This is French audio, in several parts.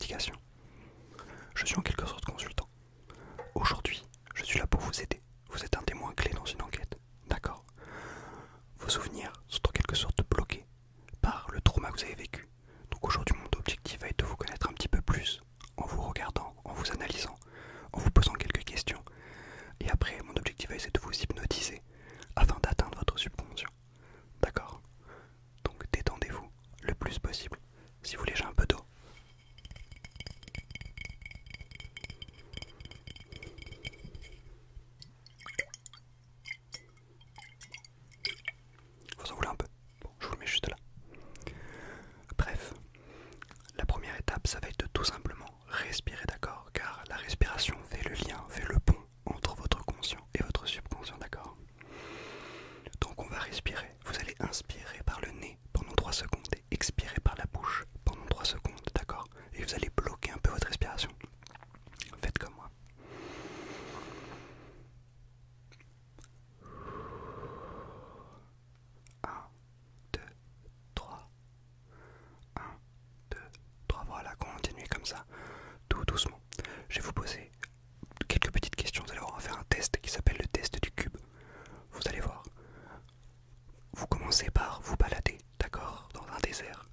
d'investigation. Je suis en quelque sorte consultant. Aujourd'hui, je suis là pour vous aider. Vous êtes un témoin clé dans une enquête. D'accord? Vos souvenirs sont en quelque sorte bloqués par le trauma que vous avez vécu. Donc aujourd'hui, mon objectif va être de vous connaître un petit peu plus en vous regardant, en vous analysant, en vous posant quelques questions. Et après, mon objectif va être de vous hypnotiser afin d'atteindre votre subconscient. D'accord? Donc détendez-vous le plus possible. Si vous voulez, j'ai un peu d'eau. Vous en voulez un peu? Bon, je vous le mets juste là. Bref, la première étape, ça va être de tout simplement respirer, d'accord? Car la respiration fait le lien, fait le pont entre votre conscient et votre subconscient, d'accord? Donc on va respirer. Vous allez inspirer par le nez pendant 3 secondes et expirer par la bouche pendant 3 secondes, d'accord? Et vous allez bloquer un peu votre respiration. Faites comme moi. 1, 2, 3. 1, 2, 3. Voilà, continuez comme ça, tout doucement. Je vais vous poser quelques petites questions. Vous allez voir, on va faire un test qui s'appelle le test du cube. Vous allez voir. Vous commencez par vous balader, d'accord, dans un désert.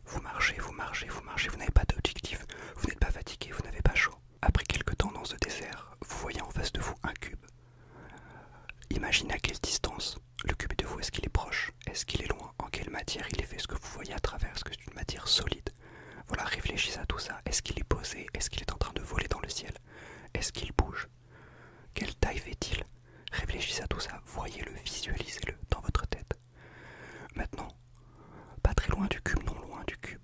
Vous marchez, vous marchez, vous marchez, vous n'avez pas d'objectif, vous n'êtes pas fatigué, vous n'avez pas chaud. Après quelques temps dans ce désert, vous voyez en face de vous un cube. Imaginez à quelle distance le cube est de vous. Est-ce qu'il est proche? Est-ce qu'il est loin? En quelle matière il est fait? Ce que vous voyez à travers, est-ce que c'est une matière solide? Voilà, réfléchissez à tout ça. Est-ce qu'il est posé? Est-ce qu'il est en train de voler dans le ciel? Est-ce qu'il bouge? Quelle taille fait-il? Réfléchissez à tout ça, voyez-le, visualisez-le dans votre tête. Maintenant, pas très loin du cube, non loin du cube,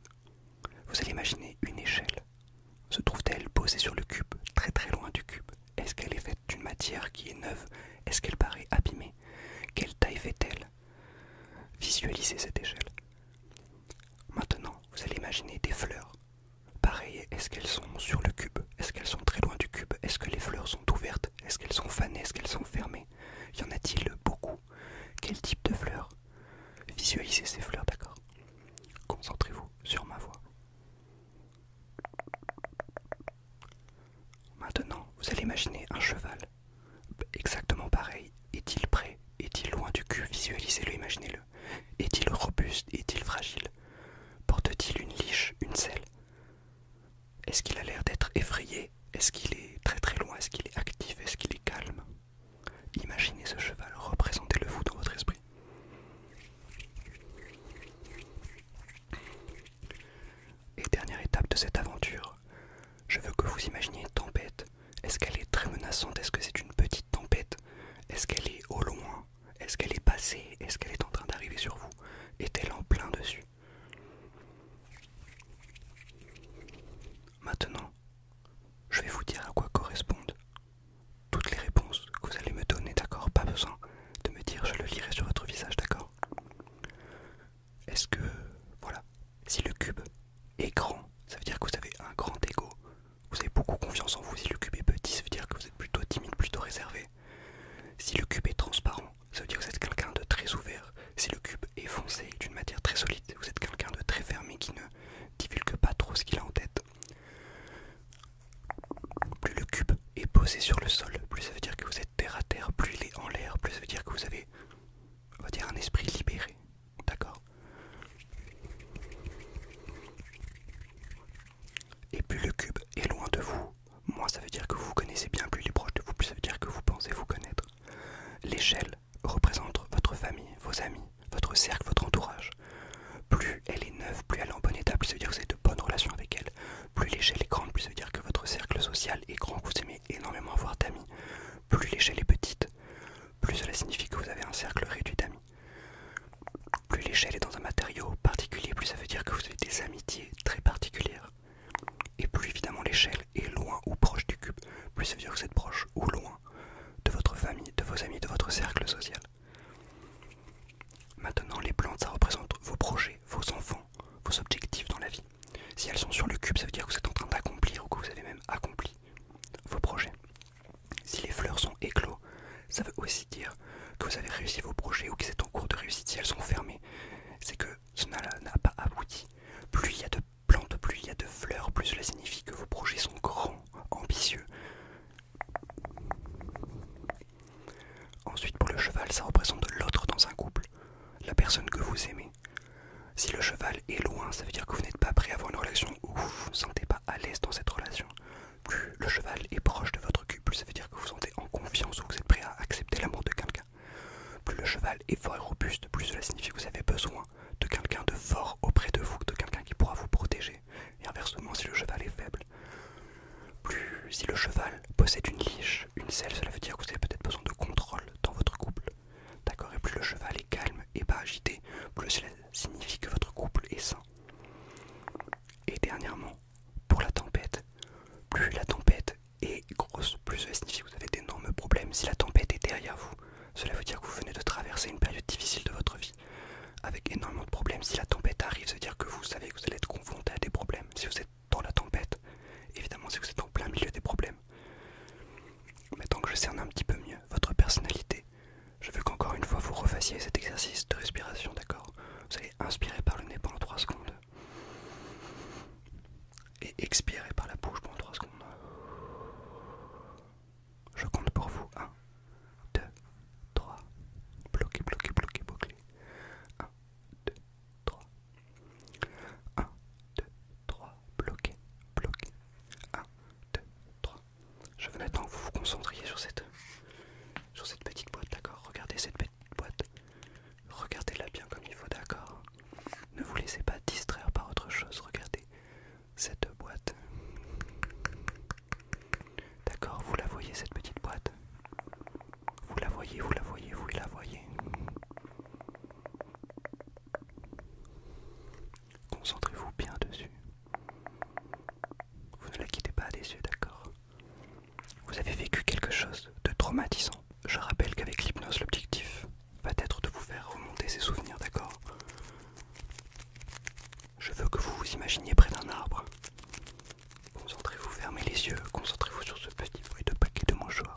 vous allez imaginer une échelle. Se trouve-t-elle posée sur le cube, très très loin du cube? Est-ce qu'elle est faite d'une matière qui est neuve? Est-ce qu'elle paraît abîmée? Quelle taille fait-elle? Visualisez cette échelle. Maintenant, vous allez imaginer des fleurs. Pareil, est-ce qu'elles sont sur le cube? Est-ce qu'elles sont très loin du cube? Est-ce que les fleurs sont ouvertes? Est-ce qu'elles sont fanées? Est-ce qu'elles sont fermées? Y en a-t-il beaucoup? Quel type de fleurs? Visualisez ces fleurs, d'accord? Concentrez-vous sur ma voix. Maintenant, vous allez imaginer un cheval. Exactement pareil. Est-il prêt? Est-il loin du cul? Visualisez-le, imaginez-le. Est-il robuste? Est-il fragile? Porte-t-il une liche, une selle? Est-ce qu'il a l'air d'être effrayé? Est-ce qu'il est très très loin? Est-ce qu'il est actif? Est-ce qu'il est calme? Imaginez ce cheval, représentez-le vous dans votre esprit. Et dernière étape de cette aventure, je veux que vous imaginiez une tempête. Est-ce qu'elle est très menaçante? Est-ce que c'est une petite tempête? Est-ce qu'elle est au loin? Est-ce qu'elle est passée? Est-ce qu'elle est en train d'arriver sur vous? Est-elle en plein dessus? Maintenant, je vais vous dire à quoi correspondent toutes les réponses que vous allez me donner, d'accord? Pas besoin de me dire, je le lirai sur votre visage, d'accord? Est-ce que, voilà, si le cube est grand, ça veut dire que vous avez un grand ego, vous avez beaucoup confiance en vous. Si le cube est petit, ça veut dire que vous êtes plutôt timide, plutôt réservé. Si le cube est transparent, ça veut dire que vous êtes quelqu'un de très ouvert. Si le cube est foncé, d'une matière très solide, vous êtes quelqu'un de très fermé qui ne divulgue pas trop ce qu'il a en tête. Plus le cube est posé sur le sol, plus ça veut dire que vous êtes terre à terre. Plus il est en l'air, plus ça veut dire que vous avez, on va dire, un esprit libéré. D'accord? Et plus le cube est loin de vous, moins ça veut dire que vous vous connaissez bien. Plus il est proche de vous, plus ça veut dire que vous pensez vous connaître. L'échelle représente votre famille, vos amis, votre cercle, votre entourage. Plus elle est neuve, plus elle est en bon état, plus ça veut dire que vous avez de bonnes relations avec elle. Plus l'échelle est grande, plus ça veut dire que votre cercle social est grand, que vous aimez énormément avoir d'amis. Plus l'échelle est petite, plus cela signifie que vous avez un cercle réduit d'amis. Plus l'échelle est dans un matériau particulier, plus ça veut dire que vous avez des amitiés très particulières. Et plus évidemment l'échelle est loin ou proche du cube, plus ça veut dire que vous êtes proche ou loin de votre famille, de vos amis, de votre cercle social. Maintenant, les plantes, ça représente vos projets, vos enfants, vos objectifs dans la vie. Si elles sont sur le cube, ça veut dire que vous êtes en train d'accomplir ou que vous avez même accompli vos projets. Si les fleurs sont éclos, ça veut aussi dire que vous avez réussi vos projets ou que c'est en cours de réussite. Si elles sont fermées, c'est que cela n'a pas abouti. Plus il y a de plantes, plus il y a de fleurs, fleur, plus cela signifie que vos projets sont grands, ambitieux. Ensuite, pour le cheval, ça représente l'autre dans un couple, la personne que vous aimez. Si le cheval est loin, ça veut dire que vous n'êtes pas prêt à avoir une relation ou vous ne vous sentez pas à l'aise dans cette relation. Plus le cheval est proche de votre cul, plus ça veut dire que vous vous sentez en confiance ou que vous êtes prêt à accepter l'amour de quelqu'un. Plus le cheval est fort et robuste, plus cela signifie que vous avez besoin de quelqu'un de fort auprès de vous, de quelqu'un qui pourra vous protéger. Et inversement, si le cheval est faible, plus si le cheval possède une liche, une selle, cela veut dire que vous avez peut-être besoin de contrôle dans votre couple. D'accord? Et plus le cheval est calme et pas agité, plus cela signifie que votre couple est sain. Et dernièrement, pour la tempête, plus la tempête est grosse, plus cela signifie que vous avez d'énormes problèmes. Si la tempête est derrière vous, cela veut dire que vous venez de traverser une période difficile de votre vie, avec énormément de problèmes. Si la tempête arrive, ça veut dire que vous savez que vous allez être confronté à des problèmes. Si vous êtes dans la tempête, évidemment c'est que vous êtes en plein milieu des problèmes. Maintenant que je cerne un petit peu mieux votre personnalité, je veux qu'encore une fois vous refassiez cet exercice de respiration, d'accord? Vous allez inspirer par le nez pendant 3 secondes et expirer par la bouche pendant 3 secondes. Je compte pour vous. 1, 2, 3. Bloquez, bloquez, bloquez, bloquez. 1, 2, 3. 1, 2, 3. Bloquez, bloquez. 1, 2, 3. Je veux maintenant que vous vous concentriez sur cette petite boîte, d'accord? Regardez cette petite boîte. Regardez-la bien comme il faut, d'accord? Ne vous laissez pas distraire par autre chose. Regardez cette boîte. D'accord, vous la voyez cette petite boîte? Vous la voyez, vous la voyez, vous la voyez. Concentrez-vous bien dessus. Vous ne la quittez pas des yeux, d'accord? Vous avez vécu quelque chose de traumatisant. Je rappelle qu'avec l'hypnose, l'objectif va être de vous faire remonter ces souvenirs, d'accord? Je veux que vous vous imaginiez près d'un arbre. Concentrez-vous, fermez les yeux, concentrez-vous sur ce petit bruit de paquet de mouchoirs.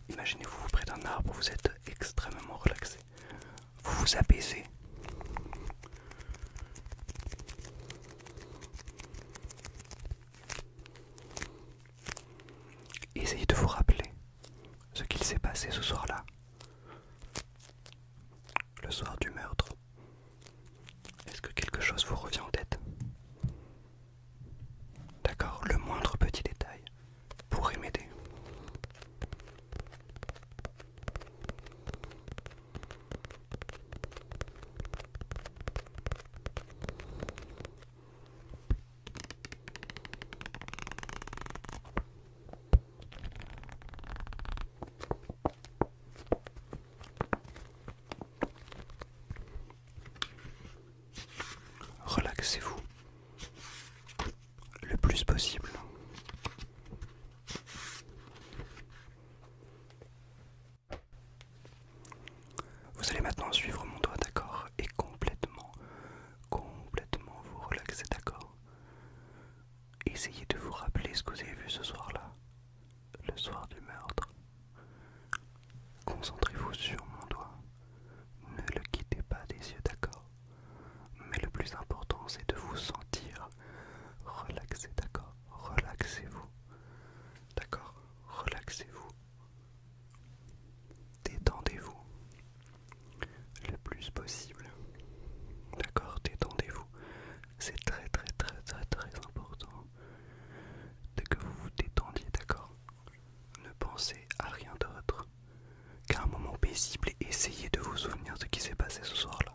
Imaginez-vous près d'un arbre, vous êtes extrêmement relaxé. Vous vous apaisez. Essayez de vous rappeler ce qu'il s'est passé ce soir-là. Le soir du meurtre. Est-ce que quelque chose vous revient en tête? D'accord, le moindre petit détail pourrait m'aider. Relaxez-vous le plus possible. Vous allez maintenant suivre mon doigt, d'accord? Et complètement vous relaxer, d'accord? Essayez de vous rappeler ce que vous avez vu ce soir-là, le soir du meurtre. Concentrez-vous sur mon doigt. Ne le quittez pas des yeux, d'accord? Mais le plus important, c'est de vous sentir relaxé, d'accord? Relaxez-vous, d'accord? Relaxez-vous. Détendez-vous le plus possible. D'accord, détendez-vous. C'est très important que vous vous détendiez, d'accord? Ne pensez à rien d'autre qu'à un moment paisible et essayez de vous souvenir de ce qui s'est passé ce soir-là.